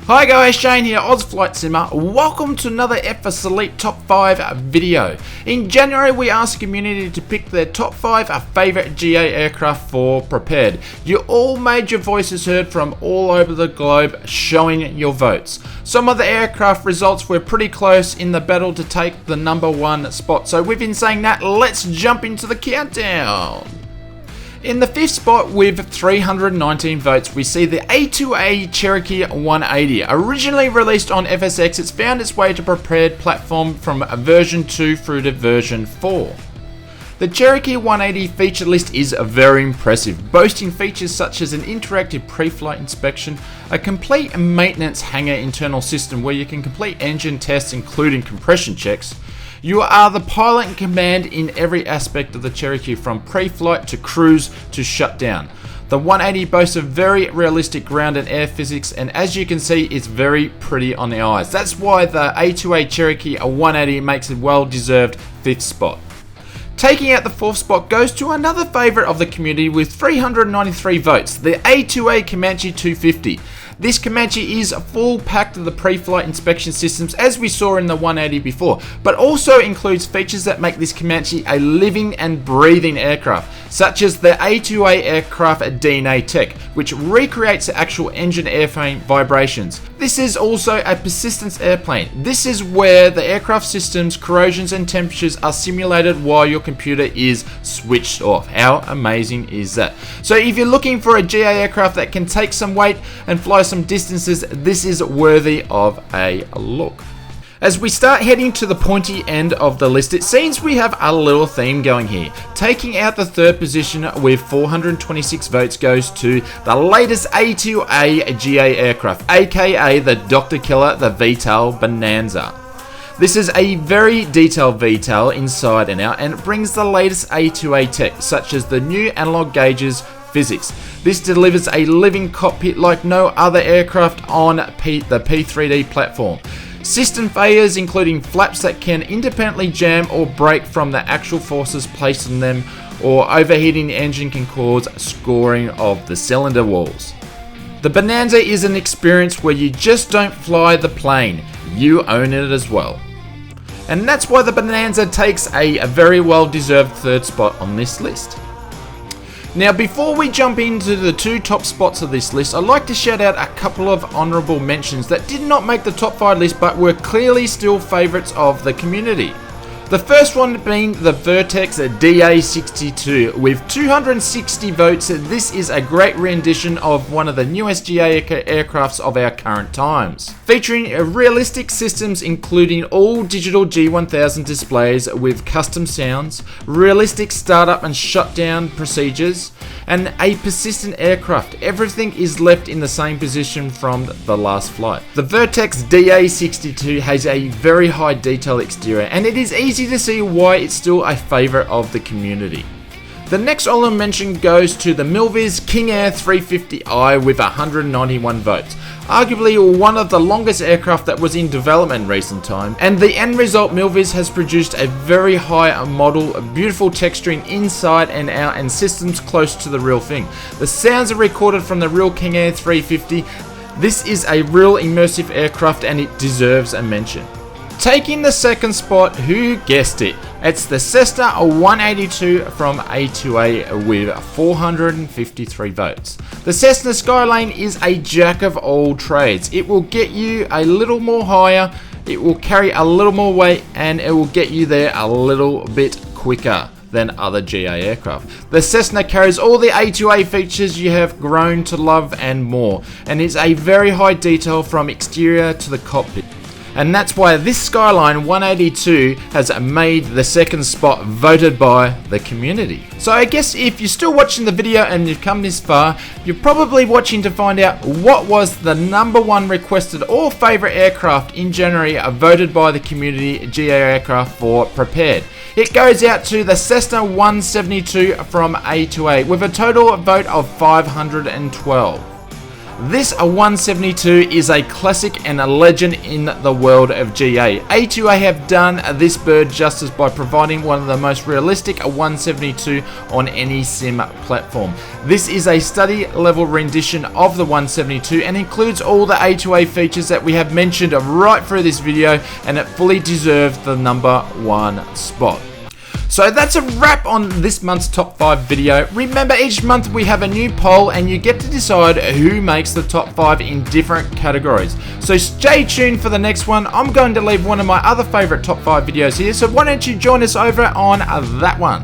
Hi guys, Shane here, Flight Simmer. Welcome to another FSElite Top 5 video. In January, we asked the community to pick their top 5 favourite GA aircraft for Prepared. You all made your voices heard from all over the globe, showing your votes. Some of the aircraft results were pretty close in the battle to take the number 1 spot. So with saying that, let's jump into the countdown. In the 5th spot with 319 votes, we see the A2A Cherokee 180. Originally released on FSX, it's found its way to Prepared platform from version 2 through to version 4. The Cherokee 180 feature list is very impressive, boasting features such as an interactive pre-flight inspection, a complete maintenance hangar internal system where you can complete engine tests including compression checks. You are the pilot in command in every aspect of the Cherokee, from pre-flight to cruise to shutdown. The 180 boasts of very realistic ground and air physics, and as you can see, it's very pretty on the eyes. That's why the A2A Cherokee 180 makes a well-deserved 5th spot. Taking out the 4th spot goes to another favourite of the community with 393 votes, the A2A Comanche 250. This Comanche is full packed of the pre-flight inspection systems as we saw in the 180 before, but also includes features that make this Comanche a living and breathing aircraft, such as the A2A aircraft DNA tech, which recreates the actual engine airframe vibrations. This is also a persistence airplane. This is where the aircraft systems, corrosions and temperatures are simulated while your computer is switched off. How amazing is that? So if you're looking for a GA aircraft that can take some weight and fly some distances, this is worthy of a look. As we start heading to the pointy end of the list, it seems we have a little theme going here. Taking out the 3rd position with 426 votes goes to the latest A2A GA aircraft, aka the Dr. Killer, the Vito Bonanza. This is a very detailed VTOL inside and out, and it brings the latest A2A tech, such as the new analog gauges physics. This delivers a living cockpit like no other aircraft on the Prepar3D platform. System failures, including flaps that can independently jam or break from the actual forces placed on them, or overheating the engine, can cause scoring of the cylinder walls. The Bonanza is an experience where you just don't fly the plane, you own it as well. And that's why the Bonanza takes a very well-deserved 3rd spot on this list. Now, before we jump into the 2 top spots of this list, I'd like to shout out a couple of honourable mentions that did not make the top 5 list but were clearly still favourites of the community. The first one being the Vertex RDA62 with 260 votes. This is a great rendition of one of the newest GA aircrafts of our current times, featuring realistic systems including all digital G1000 displays with custom sounds, realistic startup and shutdown procedures, and a persistent aircraft. Everything is left in the same position from the last flight. The Vertex RDA62 has a very high detail exterior, and it is easy to see why it's still a favourite of the community. The next honourable mention goes to the Milviz King Air 350i with 191 votes. Arguably one of the longest aircraft that was in development in recent time, and the end result, Milviz has produced a very high model, a beautiful texturing inside and out, and systems close to the real thing. The sounds are recorded from the real King Air 350. This is a real immersive aircraft and it deserves a mention. Taking the 2nd spot, who guessed it? It's the Cessna 182 from A2A with 453 votes. The Cessna Skylane is a jack of all trades. It will get you a little more higher, it will carry a little more weight, and it will get you there a little bit quicker than other GA aircraft. The Cessna carries all the A2A features you have grown to love and more, and is a very high detail from exterior to the cockpit. And that's why this Skyline 182 has made the 2nd spot, voted by the community. So I guess if you're still watching the video and you've come this far, you're probably watching to find out what was the number 1 requested or favourite aircraft in January voted by the community GA aircraft for Prepared. It goes out to the Cessna 172 from A2A with a total vote of 512. This 172 is a classic and a legend in the world of GA. A2A have done this bird justice by providing one of the most realistic 172 on any sim platform. This is a study level rendition of the 172 and includes all the A2A features that we have mentioned right through this video, and it fully deserves the #1 spot. So that's a wrap on this month's top 5 video. Remember, each month we have a new poll and you get to decide who makes the top 5 in different categories. So stay tuned for the next one. I'm going to leave one of my other favorite top 5 videos here, so why don't you join us over on that one.